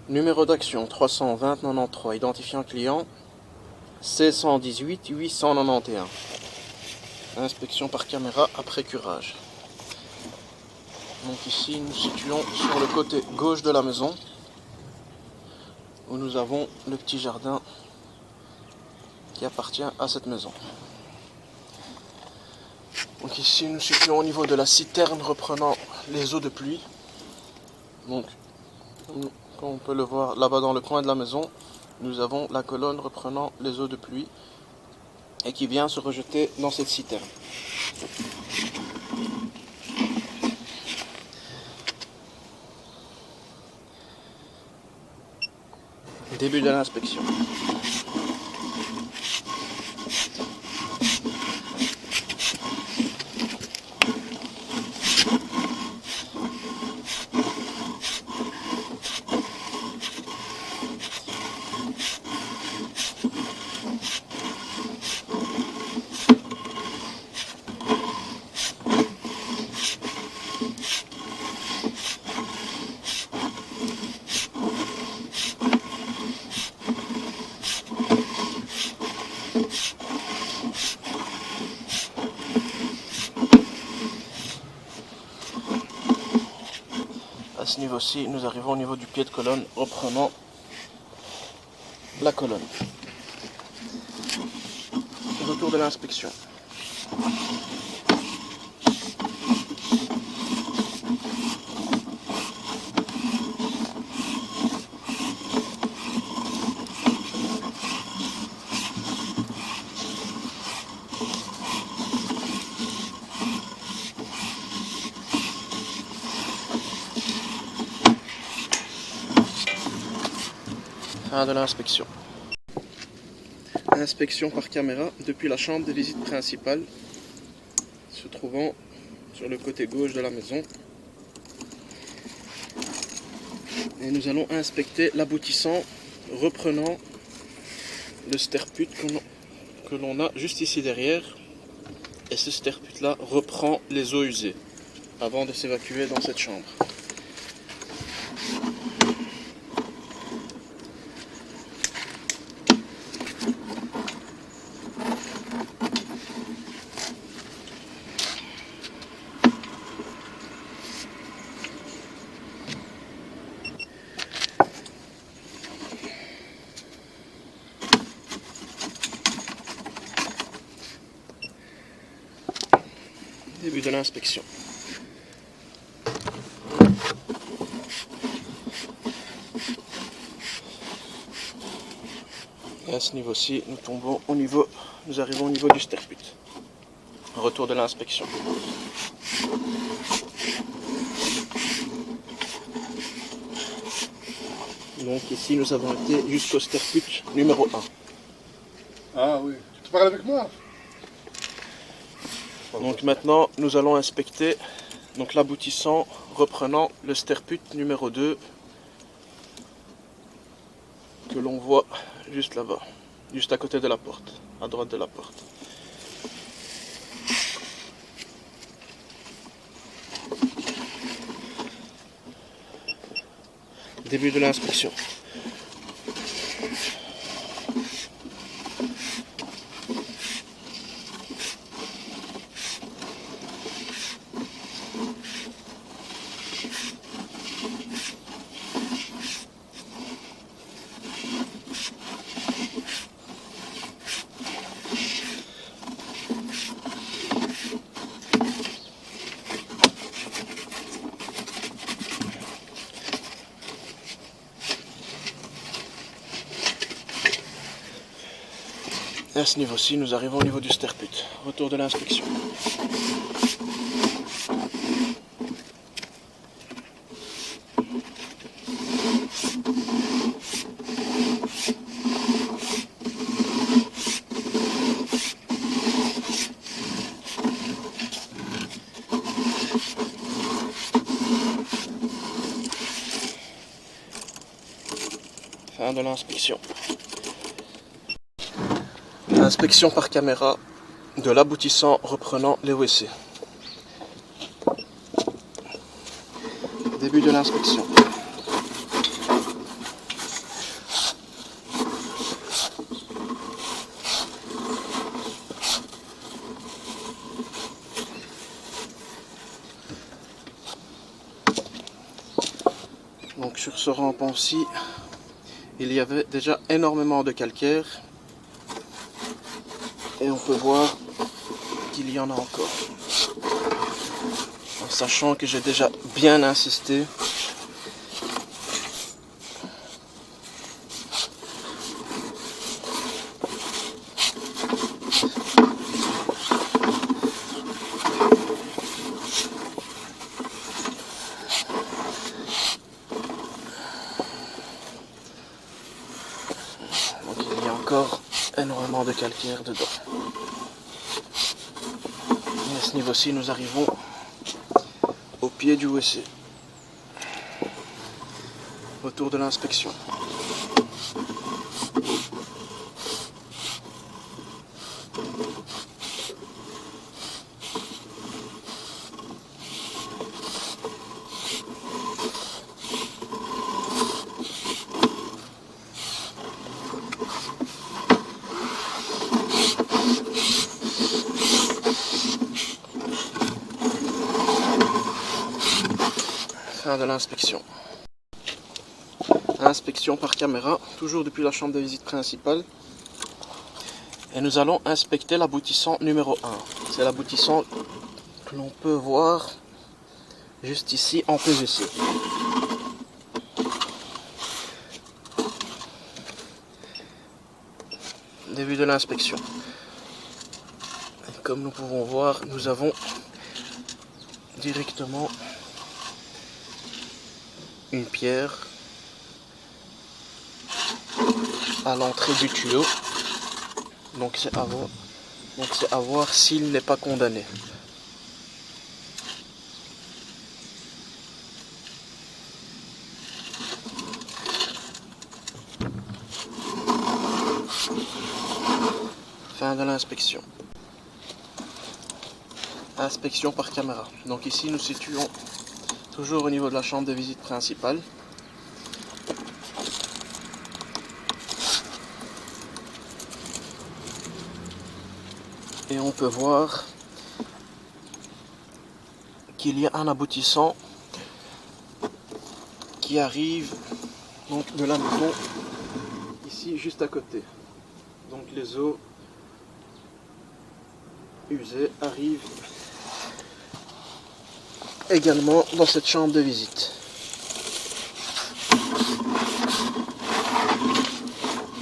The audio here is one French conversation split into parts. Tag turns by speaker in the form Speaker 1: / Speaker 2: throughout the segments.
Speaker 1: Numéro d'action 320 93, identifiant client 1618 891. Inspection par caméra après curage. Donc ici nous situons sur le côté gauche de la maison où nous avons le petit jardin qui appartient à cette maison. Donc ici nous situons au niveau de la citerne reprenant les eaux de pluie. Donc comme on peut le voir là-bas dans le coin de la maison, nous avons la colonne reprenant les eaux de pluie et qui vient se rejeter dans cette citerne. Début de l'inspection. À ce niveau-ci, nous arrivons au niveau du pied de colonne, reprenant la colonne. Retour de l'inspection. Fin de l'inspection. Inspection par caméra depuis la chambre de visite principale, se trouvant sur le côté gauche de la maison. Et nous allons inspecter l'aboutissant reprenant le sterput que l'on a juste ici derrière. Et ce sterput là reprend les eaux usées avant de s'évacuer dans cette chambre. Début de l'inspection. Et à ce niveau-ci, nous arrivons au niveau du sterput. Retour de l'inspection. Donc ici, nous avons été jusqu'au sterput numéro 1.
Speaker 2: Ah oui, tu parles avec moi?
Speaker 1: Donc maintenant, nous allons inspecter l'aboutissant reprenant le sterput numéro 2 que l'on voit juste là-bas, juste à côté de la porte, à droite de la porte. Début de l'inspection. Et à ce niveau-ci, nous arrivons au niveau du sterput. Retour de l'inspection. Fin de l'inspection. Inspection par caméra de l'aboutissant reprenant les WC. Début de l'inspection. Donc sur ce rampant-ci, il y avait déjà énormément de calcaire. Et on peut voir qu'il y en a encore. En sachant que j'ai déjà bien insisté. Donc il y a encore énormément de calcaire dedans. Et à ce niveau-ci, nous arrivons au pied du WC. Retour de l'inspection. Fin de l'inspection. Inspection par caméra, toujours depuis la chambre de visite principale. Et nous allons inspecter l'aboutissant numéro 1. C'est l'aboutissant que l'on peut voir juste ici en PVC. Début de l'inspection. Comme nous pouvons voir, nous avons directement une pierre à l'entrée du tuyau. Donc c'est à voir s'il n'est pas condamné. Fin de l'inspection. Inspection par caméra. Donc ici nous situons toujours au niveau de la chambre de visite principale. Et on peut voir qu'il y a un aboutissant qui arrive donc de la maison ici juste à côté. Donc les eaux usées arrivent également dans cette chambre de visite.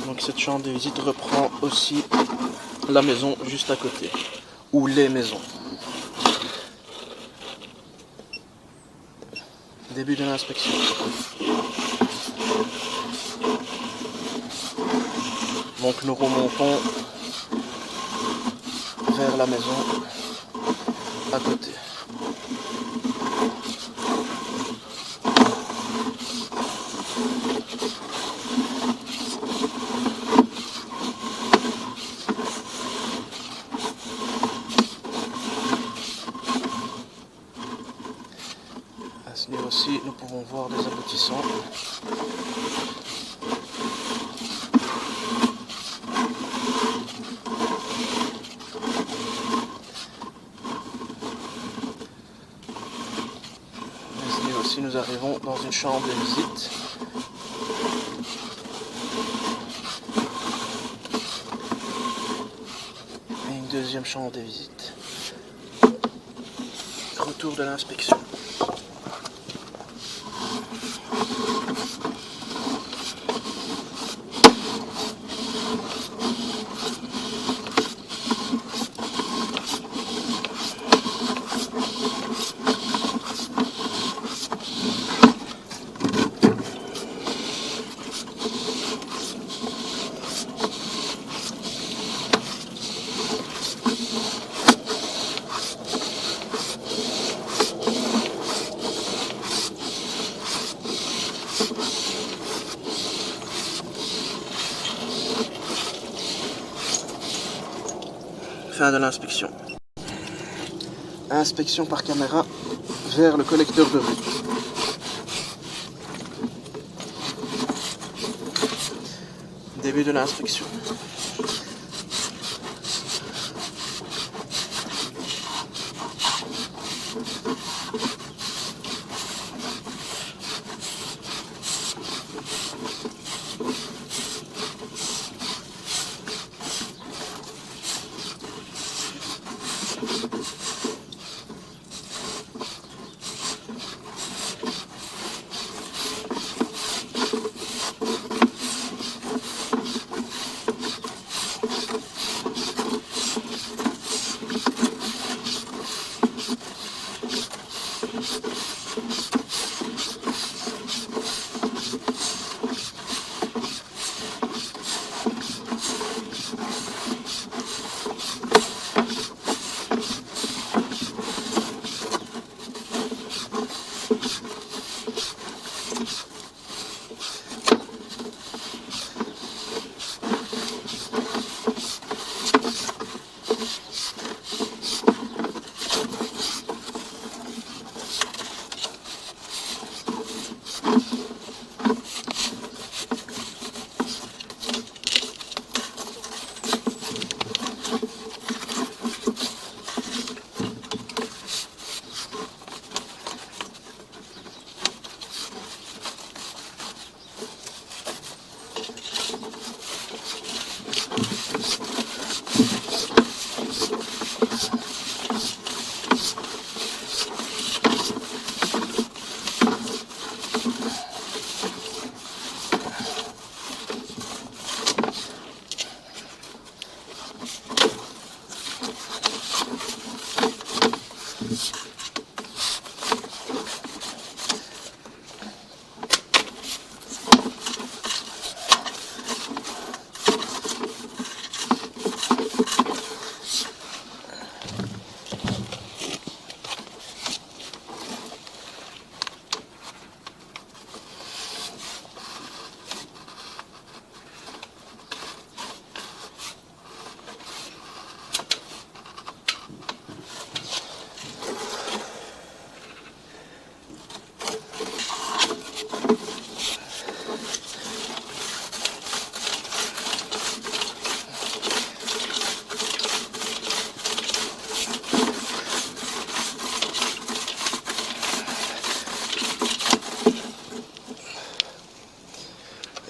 Speaker 1: Donc cette chambre de visite reprend aussi la maison juste à côté, ou les maisons. Début de l'inspection. Donc nous remontons vers la maison à côté. À ce niveau-ci, nous pouvons voir des aboutissants. À ce niveau-ci, nous arrivons dans une chambre de visite. Et une deuxième chambre de visite. Retour de l'inspection. Fin de l'inspection. Inspection par caméra vers le collecteur de rue. Début de l'inspection.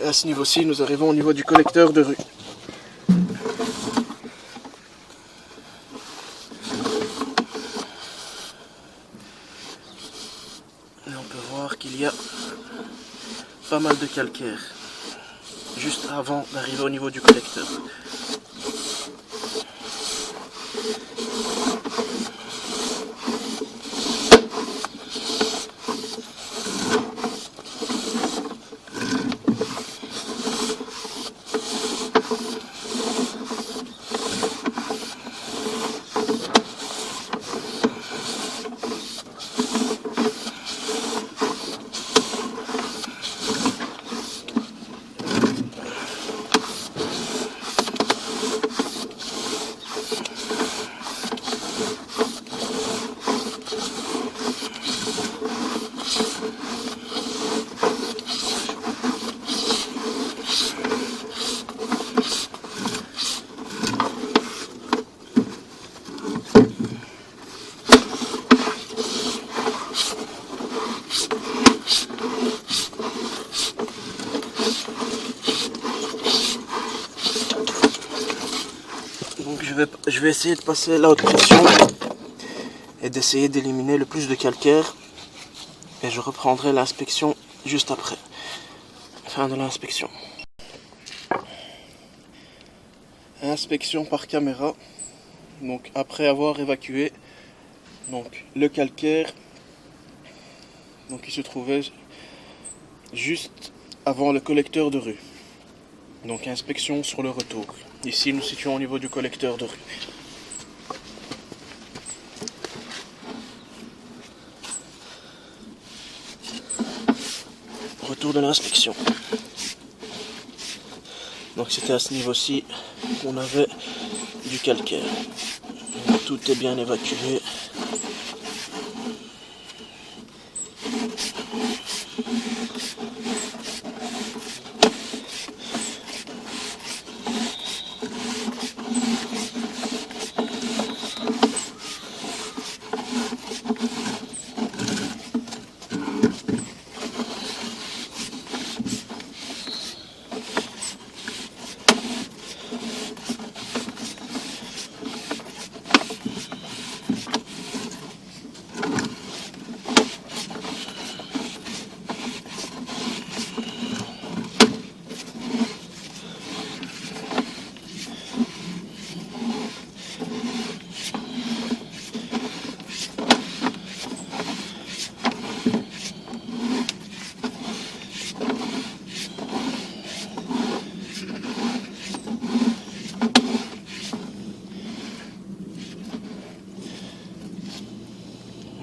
Speaker 1: Et à ce niveau-ci, nous arrivons au niveau du collecteur de rue. Et on peut voir qu'il y a pas mal de calcaire juste avant d'arriver au niveau du collecteur. Donc je vais essayer de passer la haute pression et d'essayer d'éliminer le plus de calcaire. Et je reprendrai l'inspection juste après. Fin de l'inspection. Inspection par caméra. Donc après avoir évacué donc, le calcaire donc, qui se trouvait juste avant le collecteur de rue. Donc inspection sur le retour. Ici nous situons au niveau du collecteur de rue. Retour de l'inspection. Donc c'était à ce niveau-ci qu'on avait du calcaire. Donc, tout est bien évacué.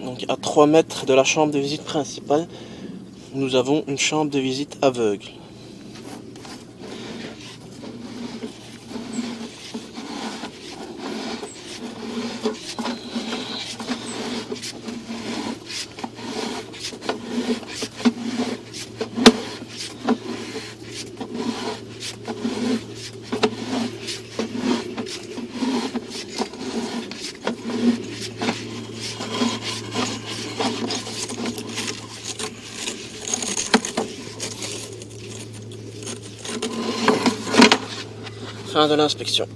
Speaker 1: Donc à 3 mètres de la chambre de visite principale, nous avons une chambre de visite aveugle. Fin de l'inspection.